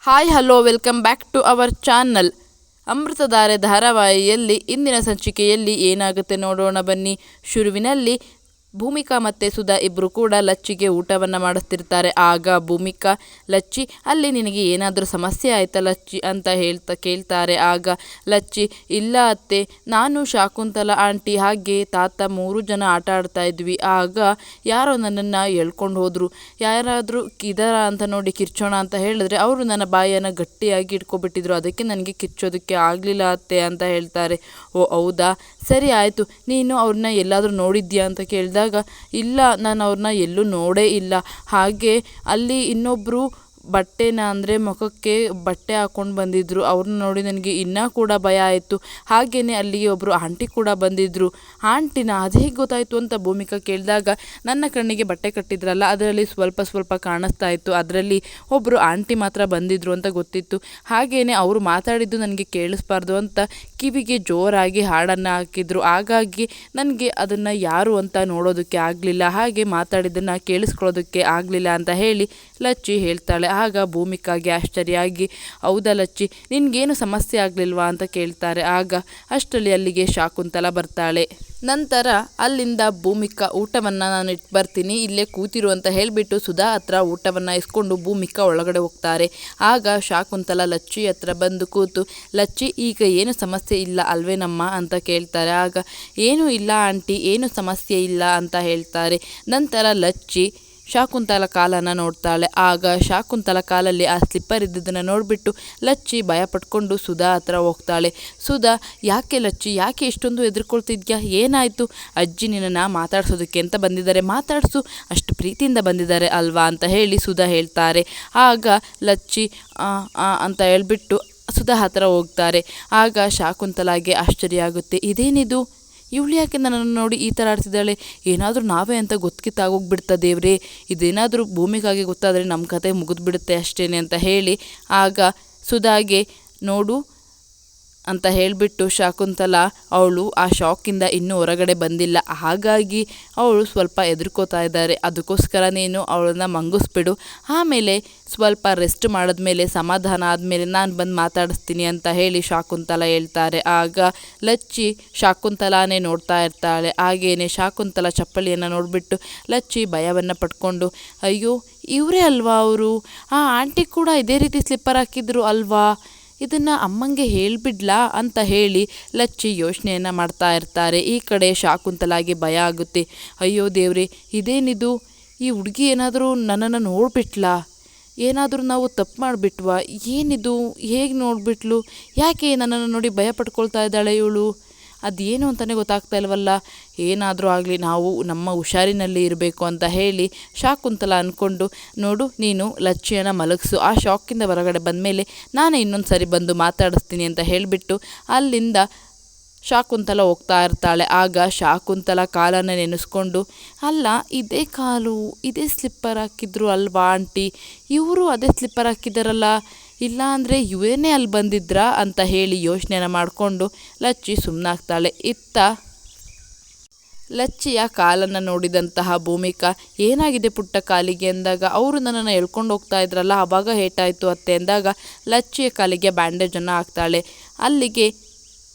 Hi hello welcome back to our channel. Amruthadhaare ಧಾರಾವಾಹಿಯಲ್ಲಿ ಇಂದಿನ ಸಂಚಿಕೆಯಲ್ಲಿ ಏನಾಗುತ್ತೆ ನೋಡೋಣ ಬನ್ನಿ. ಶುರುವಿನಲ್ಲಿ ಭೂಮಿಕಾ ಮತ್ತು ಸುಧಾ ಇಬ್ಬರು ಕೂಡ ಲಚ್ಚಿಗೆ ಊಟವನ್ನು ಮಾಡಿಸ್ತಿರ್ತಾರೆ. ಆಗ ಭೂಮಿಕಾ, ಲಚ್ಚಿ ಅಲ್ಲಿ ನಿನಗೆ ಏನಾದರೂ ಸಮಸ್ಯೆ ಆಯಿತಾ ಲಚ್ಚಿ ಅಂತ ಕೇಳ್ತಾರೆ. ಆಗ ಲಚ್ಚಿ, ಇಲ್ಲ ಅತ್ತೆ, ನಾನು ಶಾಕುಂತಲ ಆಂಟಿ ಹಾಗೆ ತಾತ 3 ಜನ ಆಟ ಆಡ್ತಾ ಇದ್ವಿ. ಆಗ ಯಾರೋ ನನ್ನನ್ನು ಎಳ್ಕೊಂಡು ಹೋದರು. ಯಾರಾದರೂ ಇದರ ಅಂತ ನೋಡಿ ಕಿರ್ಚೋಣ ಅಂತ ಹೇಳಿದ್ರೆ ಅವರು ನನ್ನ ಬಾಯನ್ನು ಗಟ್ಟಿಯಾಗಿ ಇಟ್ಕೊಬಿಟ್ಟಿದ್ರು. ಅದಕ್ಕೆ ನನಗೆ ಕಿರ್ಚೋದಕ್ಕೆ ಆಗಲಿಲ್ಲ ಅತ್ತೆ ಅಂತ ಹೇಳ್ತಾರೆ. ಓ ಹೌದಾ, ಸರಿ ಆಯಿತು. ನೀನು ಅವ್ರನ್ನ ಎಲ್ಲಾದರೂ ನೋಡಿದ್ಯಾ ಅಂತ ಕೇಳಿದಾಗ, ಇಲ್ಲ, ನಾನು ಅವ್ರನ್ನ ಎಲ್ಲೂ ನೋಡೇ ಇಲ್ಲ. ಹಾಗೆ ಅಲ್ಲಿ ಇನ್ನೊಬ್ಬರು ಬಟ್ಟೆನ ಅಂದರೆ ಮುಖಕ್ಕೆ ಬಟ್ಟೆ ಹಾಕ್ಕೊಂಡು ಬಂದಿದ್ದರು. ಅವ್ರನ್ನ ನೋಡಿ ನನಗೆ ಇನ್ನೂ ಕೂಡ ಭಯ ಆಯಿತು. ಹಾಗೆಯೇ ಅಲ್ಲಿಗೆ ಒಬ್ಬರು ಆಂಟಿ ಕೂಡ ಬಂದಿದ್ದರು. ಆಂಟಿನ ಅದು ಹೇಗೆ ಗೊತ್ತಾಯಿತು ಅಂತ ಭೂಮಿಕಾ ಕೇಳಿದಾಗ, ನನ್ನ ಕಣ್ಣಿಗೆ ಬಟ್ಟೆ ಕಟ್ಟಿದ್ರಲ್ಲ ಅದರಲ್ಲಿ ಸ್ವಲ್ಪ ಕಾಣಿಸ್ತಾ ಇತ್ತು. ಅದರಲ್ಲಿ ಒಬ್ಬರು ಆಂಟಿ ಮಾತ್ರ ಬಂದಿದ್ದರು ಅಂತ ಗೊತ್ತಿತ್ತು. ಹಾಗೆಯೇ ಅವರು ಮಾತಾಡಿದ್ದು ನನಗೆ ಕೇಳಿಸ್ಬಾರ್ದು ಅಂತ ಕಿವಿಗೆ ಜೋರಾಗಿ ಹಾಡನ್ನು ಹಾಕಿದ್ರು. ಹಾಗಾಗಿ ನನಗೆ ಅದನ್ನು ಯಾರು ಅಂತ ನೋಡೋದಕ್ಕೆ ಆಗಲಿಲ್ಲ, ಹಾಗೆ ಮಾತಾಡಿದ್ದನ್ನು ಕೇಳಿಸ್ಕೊಳ್ಳೋದಕ್ಕೆ ಆಗಲಿಲ್ಲ ಅಂತ ಹೇಳಿ ಲಚ್ಚಿ ಹೇಳ್ತಾಳೆ. ಆಗ ಭೂಮಿಕಾಗೆ ಆಶ್ಚರ್ಯ ಆಗಿ, ಹೌದಾ ಲಚ್ಚಿ, ನಿನಗೇನು ಸಮಸ್ಯೆ ಆಗಲಿಲ್ವಾ ಅಂತ ಕೇಳ್ತಾರೆ. ಆಗ ಅಷ್ಟರಲ್ಲಿ ಅಲ್ಲಿಗೆ ಶಾಕುಂತಲ ಬರ್ತಾಳೆ. ನಂತರ ಅಲ್ಲಿಂದ ಭೂಮಿಕಾ, ಊಟವನ್ನು ನಾನು ಇಟ್ಟು ಬರ್ತೀನಿ, ಇಲ್ಲೇ ಕೂತಿರು ಅಂತ ಹೇಳಿಬಿಟ್ಟು ಸುಧಾ ಹತ್ರ ಊಟವನ್ನು ಇಸ್ಕೊಂಡು ಭೂಮಿಕಾ ಒಳಗಡೆ ಹೋಗ್ತಾರೆ. ಆಗ ಶಾಕುಂತಲ ಲಚ್ಚಿ ಹತ್ರ ಬಂದು ಕೂತು, ಲಚ್ಚಿ ಈಗ ಏನು ಸಮಸ್ಯೆ ಇಲ್ಲ ಅಲ್ವೇನಮ್ಮ ಅಂತ ಕೇಳ್ತಾರೆ. ಆಗ ಏನೂ ಇಲ್ಲ ಆಂಟಿ, ಏನು ಸಮಸ್ಯೆ ಇಲ್ಲ ಅಂತ ಹೇಳ್ತಾರೆ. ನಂತರ ಲಚ್ಚಿ ಶಾಕುಂತಲ ಕಾಲನ್ನು ನೋಡ್ತಾಳೆ. ಆಗ ಶಾಕುಂತಲ ಕಾಲಲ್ಲಿ ಆ ಸ್ಲಿಪ್ಪರ್ ಇದ್ದಿದ್ದನ್ನು ನೋಡಿಬಿಟ್ಟು ಲಚ್ಚಿ ಭಯ ಪಟ್ಕೊಂಡು ಸುಧಾ ಹತ್ರ ಹೋಗ್ತಾಳೆ. ಸುಧಾ, ಯಾಕೆ ಲಚ್ಚಿ, ಯಾಕೆ ಇಷ್ಟೊಂದು ಹೆದರ್ಕೊಳ್ತಿದ್ಯಾ, ಏನಾಯಿತು? ಅಜ್ಜಿ ನಿನ್ನನ್ನು ಮಾತಾಡ್ಸೋದಕ್ಕೆ ಅಂತ ಬಂದಿದ್ದಾರೆ, ಮಾತಾಡಿಸು, ಅಷ್ಟು ಪ್ರೀತಿಯಿಂದ ಬಂದಿದ್ದಾರೆ ಅಲ್ವಾ ಅಂತ ಹೇಳಿ ಸುಧಾ ಹೇಳ್ತಾರೆ. ಆಗ ಲಚ್ಚಿ ಅಂತ ಹೇಳ್ಬಿಟ್ಟು ಸುಧಾ ಹತ್ರ ಹೋಗ್ತಾರೆ. ಆಗ ಶಾಕುಂತಲಾಗೆ ಆಶ್ಚರ್ಯ ಆಗುತ್ತೆ, ಇದೇನಿದು, ಇವಳು ಯಾಕೆ ನನ್ನನ್ನು ನೋಡಿ ಈ ಥರ ಆಡ್ತಿದ್ದಾಳೆ, ಏನಾದರೂ ನಾವೇ ಅಂತ ಗೊತ್ತಾಗೋಗ್ಬಿಡ್ತಾ ದೇವ್ರೇ, ಇದೇನಾದರೂ ಭೂಮಿಕಾಗೆ ಗೊತ್ತಾದರೆ ನಮ್ಮ ಕತೆ ಮುಗಿದ್ಬಿಡುತ್ತೆ ಅಷ್ಟೇ ಅಂತ ಹೇಳಿ ಆಗ ಸುಧಾಗೆ ನೋಡು ಅಂತ ಹೇಳಿಬಿಟ್ಟು ಶಾಕುಂತಲ ಅವಳು ಆ ಶಾಕಿಂದ ಇನ್ನೂ ಹೊರಗಡೆ ಬಂದಿಲ್ಲ, ಹಾಗಾಗಿ ಅವಳು ಸ್ವಲ್ಪ ಹೆದರ್ಕೋತಾ ಇದ್ದಾರೆ. ಅದಕ್ಕೋಸ್ಕರ ನೀನು ಅವಳನ್ನು ಮಂಗಿಸ್ಬಿಡು, ಆಮೇಲೆ ಸ್ವಲ್ಪ ರೆಸ್ಟ್ ಮಾಡಿದ್ಮೇಲೆ ಸಮಾಧಾನ ಆದಮೇಲೆ ನಾನು ಬಂದು ಮಾತಾಡಿಸ್ತೀನಿ ಅಂತ ಹೇಳಿ ಶಾಕುಂತಲ ಹೇಳ್ತಾರೆ. ಆಗ ಲಚ್ಚಿ ಶಾಕುಂತಲಾನೇ ನೋಡ್ತಾ ಇರ್ತಾಳೆ. ಹಾಗೇನೆ ಶಾಕುಂತಲ ಚಪ್ಪಲಿಯನ್ನು ನೋಡಿಬಿಟ್ಟು ಲಚ್ಚಿ ಭಯವನ್ನು ಪಡ್ಕೊಂಡು, ಅಯ್ಯೋ ಇವರೇ ಅಲ್ವಾ ಅವರು, ಆ ಆಂಟಿ ಕೂಡ ಇದೇ ರೀತಿ ಸ್ಲಿಪ್ಪರ್ ಹಾಕಿದ್ರು ಅಲ್ವಾ, ಇದನ್ನು ಅಮ್ಮಂಗೆ ಹೇಳಿಬಿಡ್ಲಾ ಅಂತ ಹೇಳಿ ಲಚ್ಚಿ ಯೋಚನೆಯನ್ನು ಮಾಡ್ತಾ ಇರ್ತಾರೆ. ಈ ಕಡೆ ಶಾಕುಂತಲಾಗಿ ಭಯ ಆಗುತ್ತೆ, ಅಯ್ಯೋ ದೇವ್ರೆ, ಇದೇನಿದು, ಈ ಹುಡುಗಿ ಏನಾದರೂ ನನ್ನನ್ನು ನೋಡಿಬಿಟ್ಲಾ, ಏನಾದರೂ ನಾವು ತಪ್ಪು ಮಾಡಿಬಿಟ್ವಾ, ಏನಿದು, ಹೇಗೆ ನೋಡಿಬಿಟ್ಲು, ಯಾಕೆ ನನ್ನನ್ನು ನೋಡಿ ಭಯ ಪಡ್ಕೊಳ್ತಾ ಇದ್ದಾಳೆ ಇವಳು, ಅದೇನು ಅಂತಲೇ ಗೊತ್ತಾಗ್ತಾ ಇಲ್ವಲ್ಲ, ಏನಾದರೂ ಆಗಲಿ ನಾವು ನಮ್ಮ ಹುಷಾರಿನಲ್ಲಿ ಇರಬೇಕು ಅಂತ ಹೇಳಿ ಶಾಕುಂತಲ ಅಂದ್ಕೊಂಡು, ನೋಡು ನೀನು ಲಚ್ಚಿಯನ್ನು ಮಲಗಿಸು, ಆ ಶಾಕಿಂದ ಹೊರಗಡೆ ಬಂದಮೇಲೆ ನಾನೇ ಇನ್ನೊಂದು ಸರಿ ಬಂದು ಮಾತಾಡಿಸ್ತೀನಿ ಅಂತ ಹೇಳಿಬಿಟ್ಟು ಅಲ್ಲಿಂದ ಶಾಕುಂತಲ ಹೋಗ್ತಾ ಇರ್ತಾಳೆ. ಆಗ ಶಾಕುಂತಲ ಕಾಲನ್ನು ನೆನೆಸ್ಕೊಂಡು, ಅಲ್ಲ ಇದೇ ಕಾಲು, ಇದೇ ಸ್ಲಿಪ್ಪರ್ ಹಾಕಿದ್ರು ಅಲ್ವಾ ಆಂಟಿ, ಇವರು ಅದೇ ಸ್ಲಿಪ್ಪರ್ ಹಾಕಿದಾರಲ್ಲ, ಇಲ್ಲ ಅಂದರೆ ಇವನೇ ಅಲ್ಲಿ ಬಂದಿದ್ರಾ ಅಂತ ಹೇಳಿ ಯೋಚನೆನ ಮಾಡಿಕೊಂಡು ಲಚ್ಚಿ ಸುಮ್ಮನಾಗ್ತಾಳೆ. ಇತ್ತ ಲಚ್ಚಿಯ ಕಾಲನ್ನು ನೋಡಿದಂತಹ ಭೂಮಿಕಾ, ಏನಾಗಿದೆ ಪುಟ್ಟ ಕಾಲಿಗೆ ಅಂದಾಗ, ಅವರು ನನ್ನನ್ನು ಎಳ್ಕೊಂಡು ಹೋಗ್ತಾ ಇದ್ರಲ್ಲ ಆವಾಗ ಏಟಾಯಿತು ಅತ್ತೆ ಅಂದಾಗ ಲಚ್ಚಿಯ ಕಾಲಿಗೆ ಬ್ಯಾಂಡೇಜನ್ನು ಹಾಕ್ತಾಳೆ. ಅಲ್ಲಿಗೆ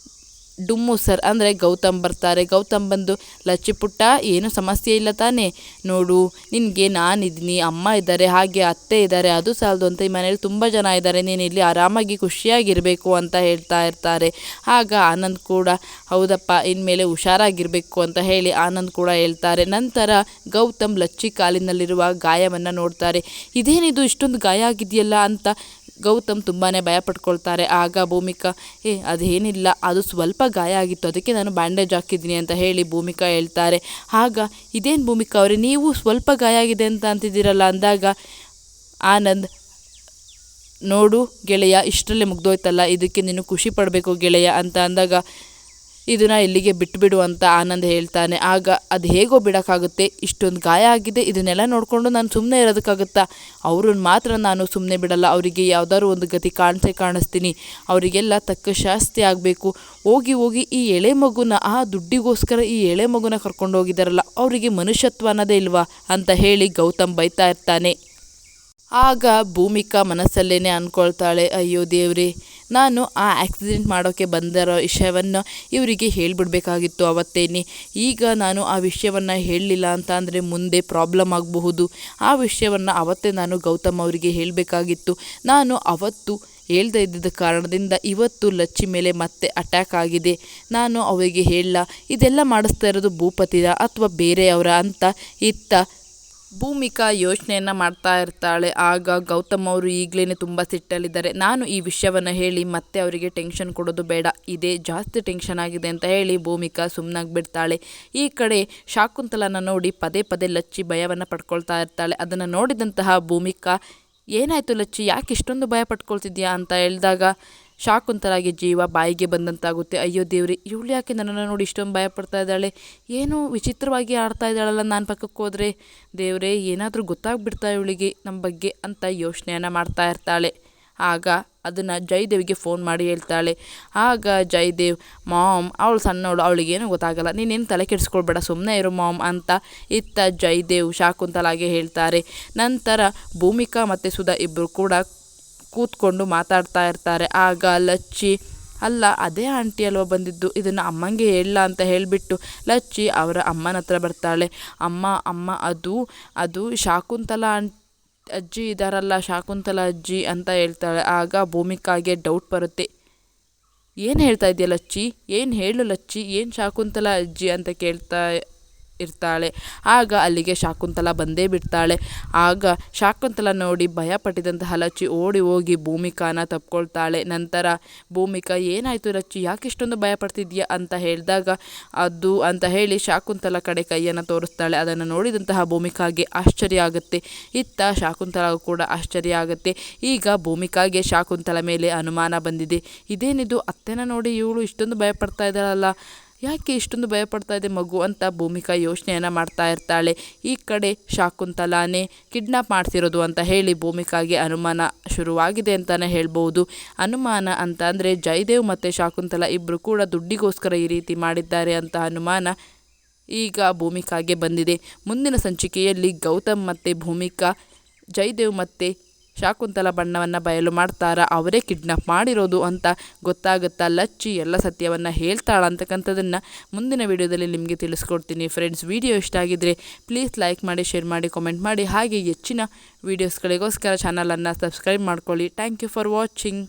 ಡುಮ್ಮು ಸರ್ ಅಂದರೆ ಗೌತಮ್ ಬರ್ತಾರೆ. ಗೌತಮ್ ಬಂದು, ಲಚ್ಚಿ ಪುಟ್ಟ ಏನು ಸಮಸ್ಯೆ ಇಲ್ಲ ತಾನೇ, ನೋಡು ನಿನಗೆ ನಾನಿದ್ದೀನಿ, ಅಮ್ಮ ಇದ್ದಾರೆ, ಹಾಗೆ ಅತ್ತೆ ಇದ್ದಾರೆ, ಅದು ಸಾಲದು ಅಂತ ಈ ಮನೇಲಿ ತುಂಬ ಜನ ಇದ್ದಾರೆ, ನೀನು ಇಲ್ಲಿ ಆರಾಮಾಗಿ ಖುಷಿಯಾಗಿರಬೇಕು ಅಂತ ಹೇಳ್ತಾ ಇರ್ತಾರೆ. ಆಗ ಆನಂದ್ ಕೂಡ, ಹೌದಪ್ಪ ಇನ್ಮೇಲೆ ಹುಷಾರಾಗಿರಬೇಕು ಅಂತ ಹೇಳಿ ಆನಂದ್ ಕೂಡ ಹೇಳ್ತಾರೆ. ನಂತರ ಗೌತಮ್ ಲಚ್ಚಿ ಕಾಲಿನಲ್ಲಿರುವ ಗಾಯವನ್ನು ನೋಡ್ತಾರೆ. ಇದೇನಿದು ಇಷ್ಟೊಂದು ಗಾಯ ಆಗಿದೆಯಲ್ಲ ಅಂತ ಗೌತಮ್ ತುಂಬಾ ಭಯ ಪಡ್ಕೊಳ್ತಾರೆ. ಆಗ ಭೂಮಿಕಾ, ಅದೇನಿಲ್ಲ, ಅದು ಸ್ವಲ್ಪ ಗಾಯ ಆಗಿತ್ತು, ಅದಕ್ಕೆ ನಾನು ಬ್ಯಾಂಡೇಜ್ ಹಾಕಿದ್ದೀನಿ ಅಂತ ಹೇಳಿ ಭೂಮಿಕಾ ಹೇಳ್ತಾರೆ. ಆಗ ಇದೇನು ಭೂಮಿಕಾ ಅವರೇ, ನೀವು ಸ್ವಲ್ಪ ಗಾಯ ಆಗಿದೆ ಅಂತ ಅಂತಿದ್ದೀರಲ್ಲ ಅಂದಾಗ ಆನಂದ್, ನೋಡು ಗೆಳೆಯ, ಇಷ್ಟರಲ್ಲೇ ಮುಗ್ದೋಯ್ತಲ್ಲ, ಇದಕ್ಕೆ ನೀನು ಖುಷಿ ಪಡಬೇಕು ಗೆಳೆಯ ಅಂತ ಅಂದಾಗ, ಇದನ್ನು ಇಲ್ಲಿಗೆ ಬಿಟ್ಬಿಡು ಅಂತ ಆನಂದ್ ಹೇಳ್ತಾನೆ. ಆಗ ಅದು ಹೇಗೋ ಬಿಡೋಕ್ಕಾಗುತ್ತೆ, ಇಷ್ಟೊಂದು ಗಾಯ ಆಗಿದೆ, ಇದನ್ನೆಲ್ಲ ನೋಡಿಕೊಂಡು ನಾನು ಸುಮ್ಮನೆ ಇರೋದಕ್ಕಾಗುತ್ತಾ, ಅವ್ರನ್ನ ಮಾತ್ರ ನಾನು ಸುಮ್ಮನೆ ಬಿಡಲ್ಲ, ಅವರಿಗೆ ಯಾವುದಾದ್ರು ಒಂದು ಗತಿ ಕಾಣಿಸ್ತೀನಿ, ಅವರಿಗೆಲ್ಲ ತಕ್ಕ ಶಾಸ್ತಿ ಆಗಬೇಕು, ಹೋಗಿ ಈ ಎಳೆ ಮಗುನ, ಆ ದುಡ್ಡಿಗೋಸ್ಕರ ಈ ಎಳೆ ಮಗುನ ಕರ್ಕೊಂಡು ಹೋಗಿದ್ದಾರಲ್ಲ, ಅವರಿಗೆ ಮನುಷ್ಯತ್ವ ಅನ್ನೋದೇ ಇಲ್ವಾ ಅಂತ ಹೇಳಿ ಗೌತಮ್ ಬೈತಾ ಇರ್ತಾನೆ. ಆಗ ಭೂಮಿಕಾ ಮನಸ್ಸಲ್ಲೇನೆ ಅಂದ್ಕೊಳ್ತಾಳೆ, ಅಯ್ಯೋ ದೇವ್ರೇ, ನಾನು ಆ ಆಕ್ಸಿಡೆಂಟ್ ಮಾಡೋಕ್ಕೆ ಬಂದಿರೋ ವಿಷಯವನ್ನು ಇವರಿಗೆ ಹೇಳಿಬಿಡ್ಬೇಕಾಗಿತ್ತು ಅವತ್ತೇನೆ. ಈಗ ನಾನು ಆ ವಿಷಯವನ್ನು ಹೇಳಲಿಲ್ಲ ಅಂತ ಅಂದರೆ ಮುಂದೆ ಪ್ರಾಬ್ಲಮ್ ಆಗಬಹುದು. ಆ ವಿಷಯವನ್ನು ಅವತ್ತೇ ನಾನು ಗೌತಮ್ ಅವರಿಗೆ ಹೇಳಬೇಕಾಗಿತ್ತು. ನಾನು ಅವತ್ತು ಹೇಳ್ದೇ ಇದ್ದಿದ್ದ ಕಾರಣದಿಂದ ಇವತ್ತು ಲಚ್ಚಿ ಮೇಲೆ ಮತ್ತೆ ಅಟ್ಯಾಕ್ ಆಗಿದೆ. ನಾನು ಅವರಿಗೆ ಹೇಳಲ್ಲ. ಇದೆಲ್ಲ ಮಾಡಿಸ್ತಾ ಇರೋದು ಭೂಪತಿರ ಅಥವಾ ಬೇರೆಯವರ ಅಂತ ಇತ್ತ ಭೂಮಿಕಾ ಯೋಚನೆಯನ್ನು ಮಾಡ್ತಾ ಇರ್ತಾಳೆ. ಆಗ ಗೌತಮ್ ಅವರು ಈಗಲೇ ತುಂಬ ಸಿಟ್ಟಲ್ಲಿದ್ದಾರೆ. ನಾನು ಈ ವಿಷಯವನ್ನು ಹೇಳಿ ಮತ್ತೆ ಅವರಿಗೆ ಟೆನ್ಷನ್ ಕೊಡೋದು ಬೇಡ, ಇದೇ ಜಾಸ್ತಿ ಟೆನ್ಷನ್ ಆಗಿದೆ ಅಂತ ಹೇಳಿ ಭೂಮಿಕಾ ಸುಮ್ಮನಾಗ್ಬಿಡ್ತಾಳೆ. ಈ ಕಡೆ ಶಾಕುಂತಲನ ನೋಡಿ ಪದೇ ಪದೇ ಲಚ್ಚಿ ಭಯವನ್ನು ಪಡ್ಕೊಳ್ತಾ ಇರ್ತಾಳೆ. ಅದನ್ನು ನೋಡಿದಂತಹ ಭೂಮಿಕಾ, ಏನಾಯಿತು ಲಚ್ಚಿ, ಯಾಕೆ ಇಷ್ಟೊಂದು ಭಯ ಪಡ್ಕೊಳ್ತಿದ್ಯಾ ಅಂತ ಹೇಳಿದಾಗ ಶಾಕುಂತಲಾಗಿ ಜೀವ ಬಾಯಿಗೆ ಬಂದಂತಾಗುತ್ತೆ. ಅಯ್ಯೋ ದೇವ್ರಿ, ಇವಳು ಯಾಕೆ ನನ್ನನ್ನು ನೋಡಿ ಇಷ್ಟೊಂದು ಭಯ ಪಡ್ತಾ ಇದ್ದಾಳೆ, ಏನೋ ವಿಚಿತ್ರವಾಗಿ ಆಡ್ತಾ ಇದ್ದಾಳಲ್ಲ ನಾನು ಪಕ್ಕಕ್ಕೆ ಹೋದರೆ. ದೇವ್ರೇ, ಏನಾದರೂ ಗೊತ್ತಾಗ್ಬಿಡ್ತಾ ಇವಳಿಗೆ ನಮ್ಮ ಬಗ್ಗೆ ಅಂತ ಯೋಚನೆಯನ್ನು ಮಾಡ್ತಾ ಇರ್ತಾಳೆ. ಆಗ ಅದನ್ನು ಜಯದೇವಿಗೆ ಫೋನ್ ಮಾಡಿ ಹೇಳ್ತಾಳೆ. ಆಗ ಜಯದೇವ್, ಮಾಮ್ ಅವಳು ಸಣ್ಣವಳು, ಅವಳಿಗೇನು ಗೊತ್ತಾಗಲ್ಲ, ನೀನೇನು ತಲೆ ಕೆಡಿಸ್ಕೊಳ್ಬೇಡ, ಸುಮ್ಮನೆ ಇರು ಮಾಮ್ ಅಂತ ಇತ್ತ ಜಯದೇವ್ ಶಾಕುಂತಲಾಗೆ ಹೇಳ್ತಾರೆ. ನಂತರ ಭೂಮಿಕಾ ಮತ್ತು ಸುಧಾ ಇಬ್ಬರು ಕೂಡ ಕೂತ್ಕೊಂಡು ಮಾತಾಡ್ತಾ ಇರ್ತಾರೆ. ಆಗ ಲಚ್ಚಿ, ಅಲ್ಲ ಅದೇ ಆಂಟಿ ಅಲ್ವ ಬಂದಿದ್ದು, ಇದನ್ನು ಅಮ್ಮಂಗೆ ಹೇಳಲ್ಲ ಅಂತ ಹೇಳಿಬಿಟ್ಟು ಲಚ್ಚಿ ಅವರ ಅಮ್ಮನ ಹತ್ರ ಬರ್ತಾಳೆ. ಅಮ್ಮ ಅದು ಶಾಕುಂತಲಾ ಅಜ್ಜಿ ಇದ್ದಾರಲ್ಲ, ಶಾಕುಂತಲಾ ಅಜ್ಜಿ ಅಂತ ಹೇಳ್ತಾಳೆ. ಆಗ ಭೂಮಿಕಾಗೆ ಡೌಟ್ ಬರುತ್ತೆ. ಏನು ಹೇಳ್ತಾ ಇದೆಯಾ ಲಚ್ಚಿ, ಏನು ಹೇಳು ಲಚ್ಚಿ, ಏನು ಶಾಕುಂತಲಾ ಅಜ್ಜಿ ಅಂತ ಕೇಳ್ತಾ ಇರ್ತಾಳೆ. ಆಗ ಅಲ್ಲಿಗೆ ಶಾಕುಂತಲಾ ಬಂದೇ ಬಿಡ್ತಾಳೆ. ಆಗ ಶಾಕುಂತಲಾ ನೋಡಿ ಭಯಪಟ್ಟಿದಂತಹ ಲಚ್ಚಿ ಓಡಿ ಹೋಗಿ ಭೂಮಿಕಾನ ತಪ್ಕೊಳ್ತಾಳೆ. ನಂತರ ಭೂಮಿಕಾ, ಏನಾಯಿತು ಲಚ್ಚಿ, ಯಾಕೆ ಇಷ್ಟೊಂದು ಭಯಪಡ್ತಿದ್ಯಾ ಅಂತ ಹೇಳಿದಾಗ ಅದು ಅಂತ ಹೇಳಿ ಶಾಕುಂತಲಾ ಕಡೆ ಕೈಯನ್ನು ತೋರಿಸ್ತಾಳೆ. ಅದನ್ನು ನೋಡಿದಂತಹ ಭೂಮಿಕಾಗೆ ಆಶ್ಚರ್ಯ ಆಗುತ್ತೆ. ಇತ್ತ ಶಾಕುಂತಲಾ ಕೂಡ ಆಶ್ಚರ್ಯ ಆಗುತ್ತೆ. ಈಗ ಭೂಮಿಕಾಗೆ ಶಾಕುಂತಲಾ ಮೇಲೆ ಅನುಮಾನ ಬಂದಿದೆ. ಇದೇನಿದು, ಅತ್ತೆನ ನೋಡಿ ಇವಳು ಇಷ್ಟೊಂದು ಭಯಪಡ್ತಾ ಇದ್ದಾಳಲ್ಲ, ಯಾಕೆ ಇಷ್ಟೊಂದು ಭಯಪಡ್ತಾ ಇದೆ ಮಗು ಅಂತ ಭೂಮಿಕಾ ಯೋಚನೆಯನ್ನು ಮಾಡ್ತಾ ಇರ್ತಾಳೆ. ಈ ಕಡೆ ಶಾಕುಂತಲಾನೇ ಕಿಡ್ನಾಪ್ ಮಾಡ್ತಿರೋದು ಅಂತ ಹೇಳಿ ಭೂಮಿಕಾಗೆ ಅನುಮಾನ ಶುರುವಾಗಿದೆ ಅಂತಲೇ ಹೇಳ್ಬೋದು. ಅನುಮಾನ ಅಂತ ಅಂದರೆ ಜಯದೇವ್ ಮತ್ತು ಶಾಕುಂತಲಾ ಇಬ್ಬರು ಕೂಡ ದುಡ್ಡಿಗೋಸ್ಕರ ಈ ರೀತಿ ಮಾಡಿದ್ದಾರೆ ಅಂತ ಅನುಮಾನ ಈಗ ಭೂಮಿಕಾಗೆ ಬಂದಿದೆ. ಮುಂದಿನ ಸಂಚಿಕೆಯಲ್ಲಿ ಗೌತಮ್ ಮತ್ತು ಭೂಮಿಕಾ ಜಯದೇವ್ ಮತ್ತು ಶಾಕುಂತಲಾ ಬಣ್ಣವನ್ನು ಬಯಲು ಮಾಡ್ತಾರಾ, ಅವರೇ ಕಿಡ್ನಾಪ್ ಮಾಡಿರೋದು ಅಂತ ಗೊತ್ತಾಗುತ್ತಾ ಲಚ್ಚಿ ಎಲ್ಲ ಸತ್ಯವನ್ನು ಹೇಳ್ತಾಳ ಅಂತಕ್ಕಂಥದ್ದನ್ನು ಮುಂದಿನ ವಿಡಿಯೋದಲ್ಲಿ ನಿಮಗೆ ತಿಳಿಸ್ಕೊಡ್ತೀನಿ. ಫ್ರೆಂಡ್ಸ್, ವಿಡಿಯೋ ಇಷ್ಟ ಆಗಿದ್ದರೆ ಪ್ಲೀಸ್ ಲೈಕ್ ಮಾಡಿ, ಶೇರ್ ಮಾಡಿ, ಕಾಮೆಂಟ್ ಮಾಡಿ. ಹಾಗೆ ಹೆಚ್ಚಿನ ವೀಡಿಯೋಸ್ಗಳಿಗೋಸ್ಕರ ಚಾನಲನ್ನು ಸಬ್ಸ್ಕ್ರೈಬ್ ಮಾಡ್ಕೊಳ್ಳಿ. Thank you for watching.